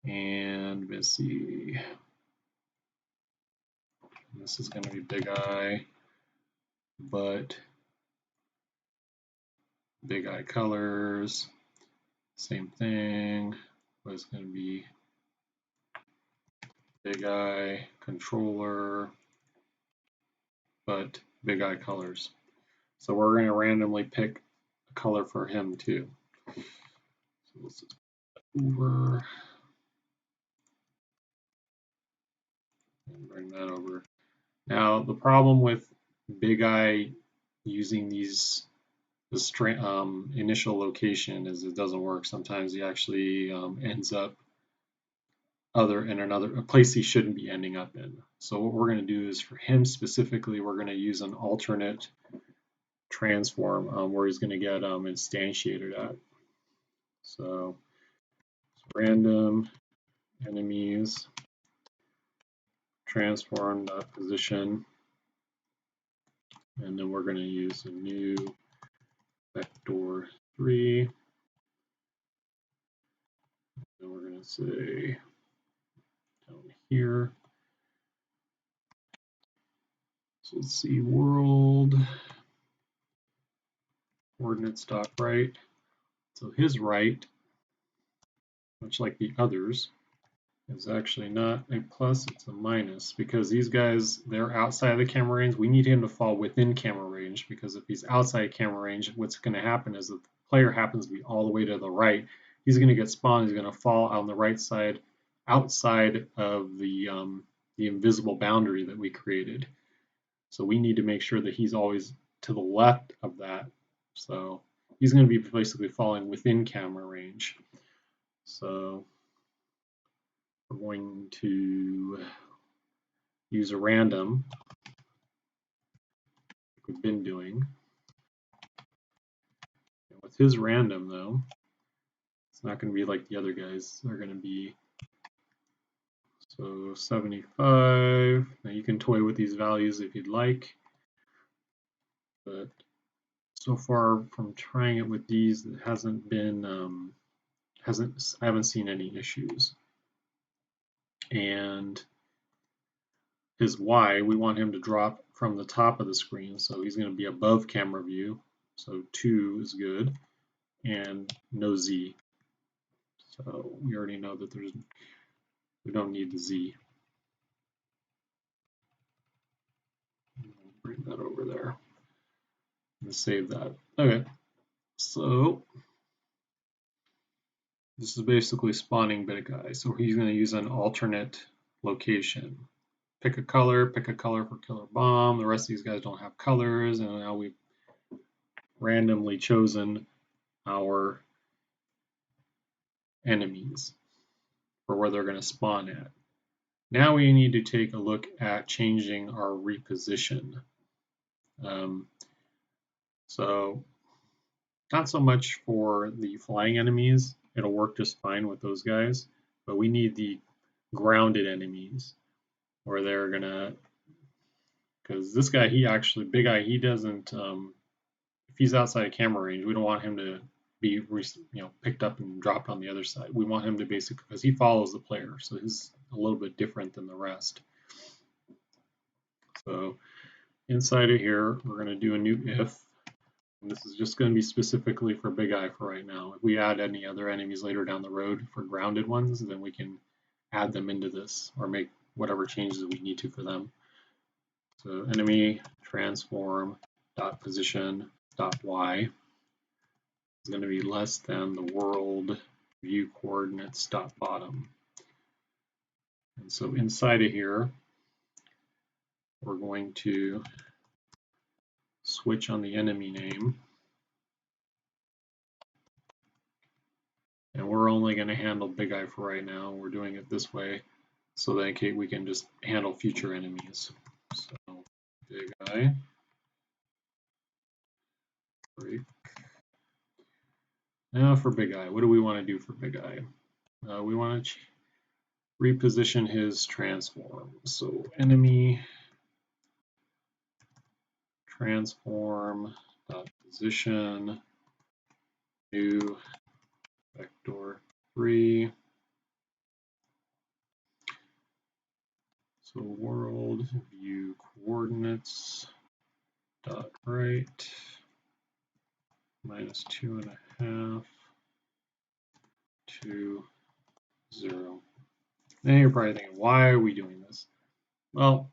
S1: And let's see. This is going to be Big Eye, but Big Eye colors, same thing. But it's going to be Big Eye controller, but Big Eye colors. So we're going to randomly pick a color for him too. So let's just over and bring that over. Now the problem with Big Eye using this initial location is it doesn't work. Sometimes he actually ends up in a place he shouldn't be ending up in. So what we're going to do is for him specifically, we're going to use an alternate transform where he's going to get instantiated at. So random enemies transform position, and then we're going to use a new vector 3, and we're going to say down here. So let's see, world coordinates dot right. So his right, much like the others, is actually not a plus, it's a minus, because these guys, they're outside of the camera range. We need him to fall within camera range, because if he's outside camera range, what's going to happen is that the player happens to be all the way to the right. He's going to get spawned, he's going to fall on the right side, outside of the invisible boundary that we created. So we need to make sure that he's always to the left of that. So he's going to be basically falling within camera range. So we're going to use a random, like we've been doing. And with his random, though, it's not going to be like the other guys. They're going to be, so 75. Now you can toy with these values if you'd like, but so far from trying it with these, it hasn't been, I haven't seen any issues. And his Y, we want him to drop from the top of the screen, so he's going to be above camera view. So 2 is good, and no Z. So we already know that we don't need the Z. Bring that over there and save that. Okay, so this is basically spawning Big Eye. So he's going to use an alternate location. Pick a color for killer bomb. The rest of these guys don't have colors, and now we've randomly chosen our enemies for where they're going to spawn at. Now we need to take a look at changing our reposition. So not so much for the flying enemies, it'll work just fine with those guys, but we need the grounded enemies where they're gonna, because this guy, Big Eye, he doesn't, if he's outside of camera range, we don't want him to be picked up and dropped on the other side. We want him to basically, because he follows the player, so he's a little bit different than the rest. So inside of here, we're going to do a new if, and this is just going to be specifically for Big Eye for right now. If we add any other enemies later down the road for grounded ones, then we can add them into this or make whatever changes we need to for them. So enemy transform dot position dot y is going to be less than the world view coordinates dot bottom. And so inside of here, we're going to switch on the enemy name. And we're only going to handle Big Eye for right now. We're doing it this way so that we can just handle future enemies. So Big Eye, break. Now for Big Eye, what do we want to do for Big Eye? We want to reposition his transform. So enemy transform dot position new vector 3. So world view coordinates dot right minus 2.5 to 0. Now you're probably thinking, why are we doing this? Well,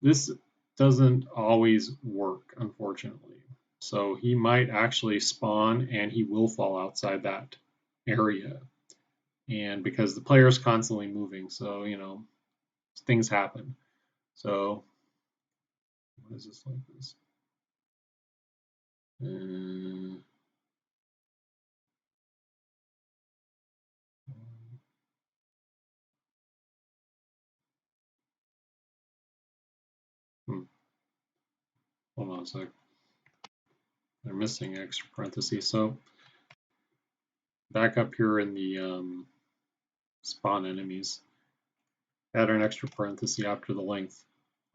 S1: this doesn't always work, unfortunately. So he might actually spawn and he will fall outside that area. And because the player is constantly moving, so, you know, things happen. So, what is this like this? Hold on a sec. They're missing extra parentheses. So, back up here in the spawn enemies, add an extra parenthesis after the length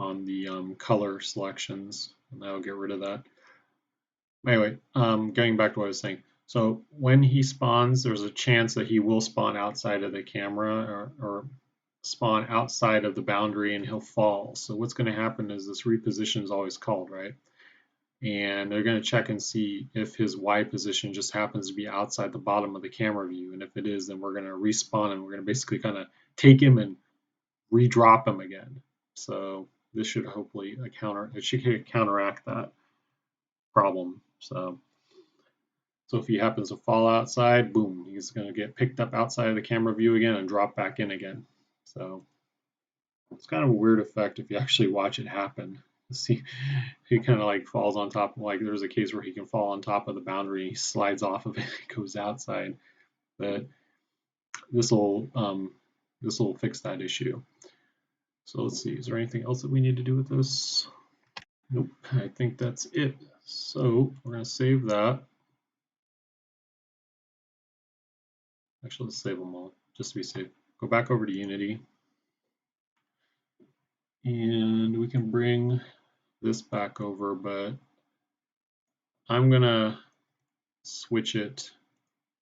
S1: on the color selections, and that'll get rid of that. Anyway, getting back to what I was saying. So when he spawns, there's a chance that he will spawn outside of the camera or spawn outside of the boundary and he'll fall. So what's going to happen is this reposition is always called, right? And they're going to check and see if his Y position just happens to be outside the bottom of the camera view. And if it is, then we're going to respawn and we're going to basically kind of take him and redrop him again. So this should hopefully counteract that problem. So if he happens to fall outside, boom, he's going to get picked up outside of the camera view again and drop back in again. So it's kind of a weird effect if you actually watch it happen. See, he kind of like falls on top. Like there's a case where he can fall on top of the boundary, he slides off of it, goes outside. But this will fix that issue. So let's see, is there anything else that we need to do with this? Nope, I think that's it. So we're going to save that. Actually, let's save them all, just to be safe. Go back over to Unity. And we can bring this back over, but I'm going to switch it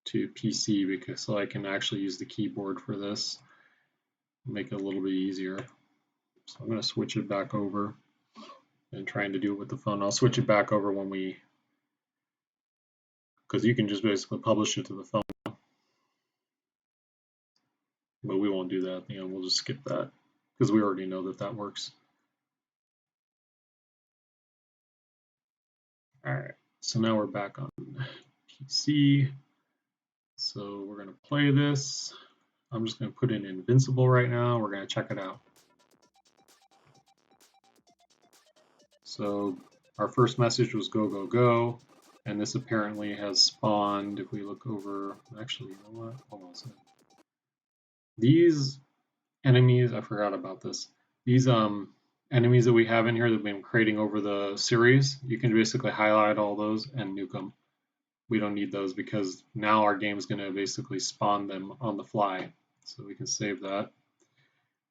S1: to PC because so I can actually use the keyboard for this. Make it a little bit easier. So I'm going to switch it back over and trying to do it with the phone. I'll switch it back over when because you can just basically publish it to the phone. But we won't do that. You know, we'll just skip that because we already know that works. All right, so now we're back on PC. So we're going to play this. I'm just going to put in Invincible right now. We're going to check it out. So our first message was go, go, go. And this apparently has spawned. If we look over, actually, you know what? Hold on a second. These enemies, I forgot about this. These enemies that we have in here that we've been creating over the series, you can basically highlight all those and nuke them. We don't need those because now our game is going to basically spawn them on the fly. So we can save that.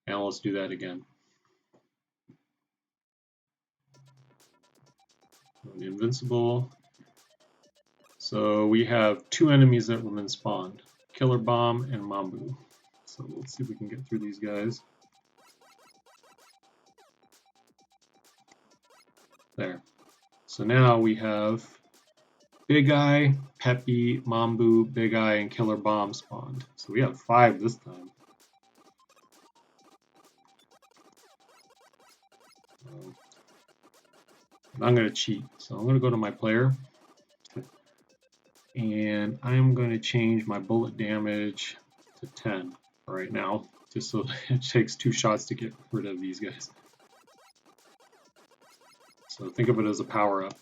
S1: And let's do that again. Invincible. So we have two enemies that have been spawned, Killer Bomb and Mambu. So let's see if we can get through these guys. There. So now we have Big Eye, Peppy, Mambu, Big Eye, and Killer Bomb spawned. So we have 5 this time. I'm going to cheat. So I'm going to go to my player, and I'm going to change my bullet damage to 10 right now, just so it takes 2 shots to get rid of these guys. So think of it as a power up.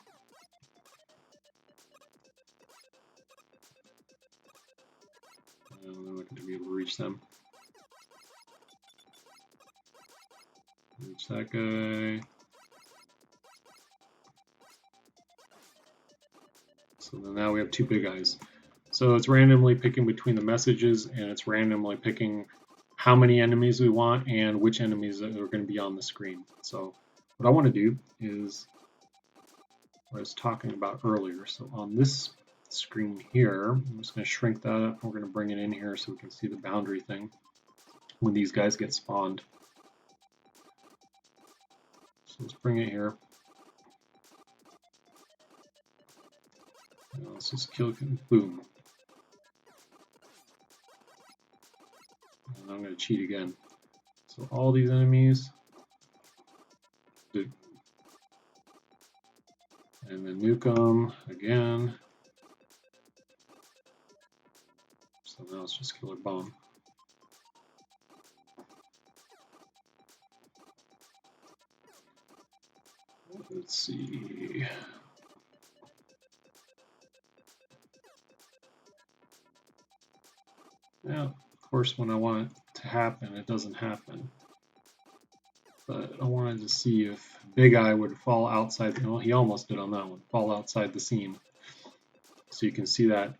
S1: I'm not going to be able to reach them. Reach that guy. So then now we have 2 big guys. So it's randomly picking between the messages, and it's randomly picking how many enemies we want and which enemies are going to be on the screen. So what I want to do is what I was talking about earlier. So on this screen here, I'm just going to shrink that up. We're going to bring it in here so we can see the boundary thing when these guys get spawned. So let's bring it here. Now let's just kill, boom. And I'm going to cheat again. So all these enemies, and then nuke them again. So now it's just killer bomb. Let's see. Yeah, of course, when I want it to happen, it doesn't happen. But I wanted to see if Big Eye would fall outside. Well, he almost did on that one. Fall outside the scene. So you can see that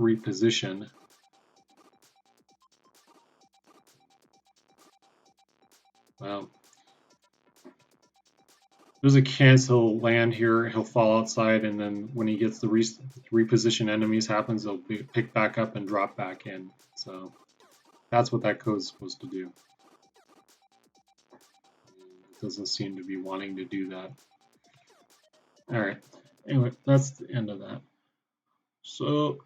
S1: reposition. Wow. There's a chance he'll land here, he'll fall outside, and then when he gets the reposition enemies happens, they'll be picked back up and drop back in. So that's what that code's supposed to do. It doesn't seem to be wanting to do that. Alright, anyway, that's the end of that. So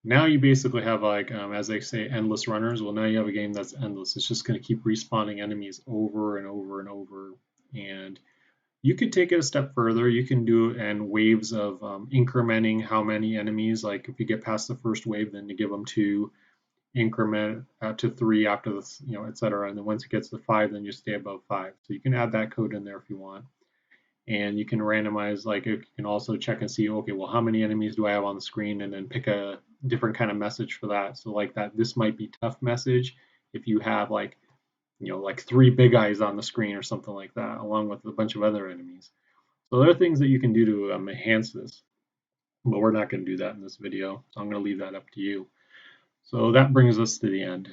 S1: now you basically have, like, as they say, endless runners. Well, now you have a game that's endless. It's just going to keep respawning enemies over and over and over. And you could take it a step further. You can do it in waves of incrementing how many enemies. Like if you get past the first wave, then you give them 2, increment to 3 after this, etc. And then once it gets to 5, then you stay above 5. So you can add that code in there if you want. And you can randomize, like you can also check and see, okay, well, how many enemies do I have on the screen, and then pick a different kind of message for that. So like that, this might be tough message if you have like 3 big eyes on the screen or something like that, along with a bunch of other enemies. So there are things that you can do to enhance this, but we're not going to do that in this video. So I'm going to leave that up to you. So that brings us to the end.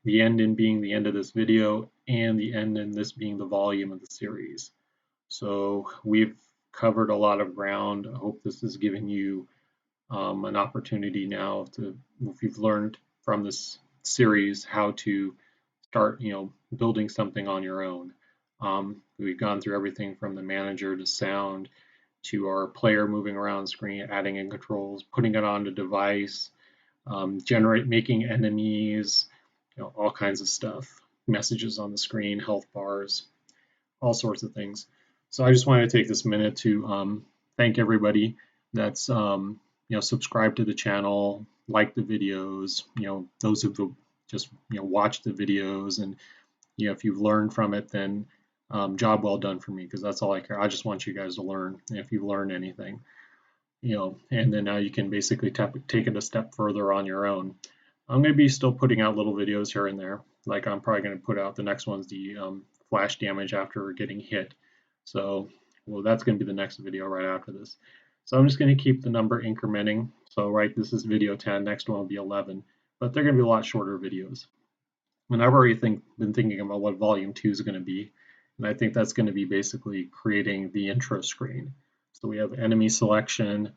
S1: The end in being the end of this video, and the end in this being the volume of the series. So we've covered a lot of ground. I hope this has given you an opportunity now to, if you've learned from this series, how to start, building something on your own. We've gone through everything from the manager to sound to our player moving around the screen, adding in controls, putting it on the device, making enemies, all kinds of stuff, messages on the screen, health bars, all sorts of things. So I just wanted to take this minute to thank everybody that's subscribed to the channel, like the videos, those who just watch the videos, and if you've learned from it, then job well done for me, because that's all I care. I just want you guys to learn, and if you learn anything, and then now you can basically take it a step further on your own. I'm going to be still putting out little videos here and there. Like I'm probably going to put out, the next one's the flash damage after getting hit. So, well, that's going to be the next video right after this. So I'm just going to keep the number incrementing. So, right, this is video 10, next one will be 11, but they're going to be a lot shorter videos. And I've already been thinking about what volume 2 is going to be. And I think that's going to be basically creating the intro screen. So we have enemy selection.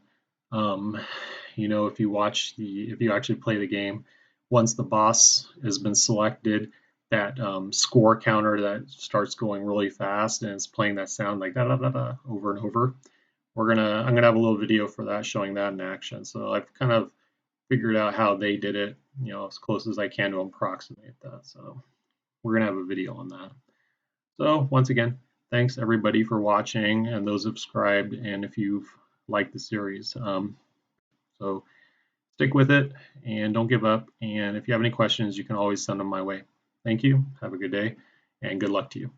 S1: If you actually play the game, once the boss has been selected, that score counter that starts going really fast and it's playing that sound like da da da da over and over. I'm gonna have a little video for that, showing that in action. So I've kind of figured out how they did it, as close as I can to approximate that. So we're gonna have a video on that. So once again, Thanks everybody for watching and those subscribed, and if you've liked the series. So stick with it and don't give up. And if you have any questions, you can always send them my way. Thank you. Have a good day and good luck to you.